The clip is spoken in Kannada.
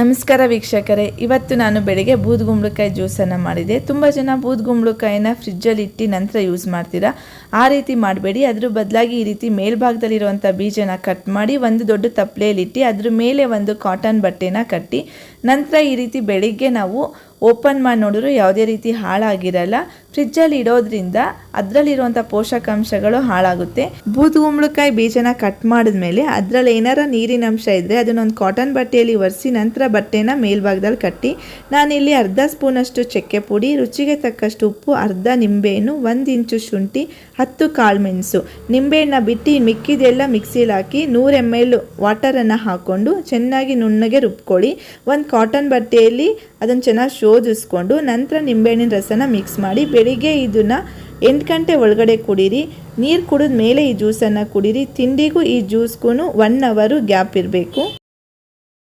ನಮಸ್ಕಾರ ವೀಕ್ಷಕರೇ, ಇವತ್ತು ನಾನು ಬೆಳಿಗ್ಗೆ ಬೂದುಗುಂಬಳಕಾಯಿ ಜ್ಯೂಸನ್ನು ಮಾಡಿದೆ. ತುಂಬ ಜನ ಬೂದುಗುಂಬಳಕಾಯಿನ ಫ್ರಿಜ್ಜಲ್ಲಿ ಇಟ್ಟು ನಂತರ ಯೂಸ್ ಮಾಡ್ತೀರಾ. ಆ ರೀತಿ ಮಾಡಬೇಡಿ. ಅದ್ರ ಬದಲಾಗಿ ಈ ರೀತಿ ಮೇಲ್ಭಾಗದಲ್ಲಿರುವಂಥ ಬೀಜನ ಕಟ್ ಮಾಡಿ ಒಂದು ದೊಡ್ಡ ತಪ್ಪಲೆಯಲ್ಲಿಟ್ಟು ಅದ್ರ ಮೇಲೆ ಒಂದು ಕಾಟನ್ ಬಟ್ಟೆನ ಕಟ್ಟಿ ನಂತರ ಈ ರೀತಿ ಬೆಳಿಗ್ಗೆ ನಾವು ಓಪನ್ ಮಾಡಿ ನೋಡಿದ್ರು ಯಾವುದೇ ರೀತಿ ಹಾಳಾಗಿರಲ್ಲ. ಫ್ರಿಜ್ಜಲ್ಲಿ ಇಡೋದ್ರಿಂದ ಅದರಲ್ಲಿರುವಂಥ ಪೋಷಕಾಂಶಗಳು ಹಾಳಾಗುತ್ತೆ. ಬೂದುಗುಂಬಳಕಾಯಿ ಬೀಜನ ಕಟ್ ಮಾಡಿದ್ಮೇಲೆ ಅದರಲ್ಲಿ ಏನಾರ ನೀರಿನ ಅಂಶ ಇದ್ದರೆ ಅದನ್ನೊಂದು ಕಾಟನ್ ಬಟ್ಟೆಯಲ್ಲಿ ಒರೆಸಿ ನಂತರ ಬಟ್ಟೆನ ಮೇಲ್ಭಾಗದಲ್ಲಿ ಕಟ್ಟಿ ನಾನಿಲ್ಲಿ ಅರ್ಧ ಸ್ಪೂನಷ್ಟು ಚಕ್ಕೆ ಪುಡಿ, ರುಚಿಗೆ ತಕ್ಕಷ್ಟು ಉಪ್ಪು, ಅರ್ಧ ನಿಂಬೆಹಣ್ಣು, 1 ಇಂಚು ಶುಂಠಿ, 10 ಕಾಳುಮೆಣಸು, ನಿಂಬೆಹಣ್ಣ ಬಿಟ್ಟು ಮಿಕ್ಕಿದೆಲ್ಲ ಮಿಕ್ಸಿಲಿ ಹಾಕಿ 100 ml ವಾಟರನ್ನು ಹಾಕ್ಕೊಂಡು ಚೆನ್ನಾಗಿ ನುಣ್ಣಗೆ ರುಬ್ಕೊಳ್ಳಿ. ಒಂದು ಕಾಟನ್ ಬಟ್ಟೆಯಲ್ಲಿ ಅದನ್ನು ಚೆನ್ನಾಗಿ ಶೋಧಿಸ್ಕೊಂಡು ನಂತರ ನಿಂಬೆಹಣ್ಣಿನ ರಸನ ಮಿಕ್ಸ್ ಮಾಡಿ ಬೆಳಿಗ್ಗೆ ಇದನ್ನು 8 ಗಂಟೆ ಒಳಗಡೆ ಕುಡೀರಿ. ನೀರು ಕುಡಿದ ಮೇಲೆ ಈ ಜ್ಯೂಸನ್ನು ಕುಡೀರಿ. ತಿಂಡಿಗೂ ಈ ಜ್ಯೂಸ್ಗೂ 1 hour ಗ್ಯಾಪ್ ಇರಬೇಕು.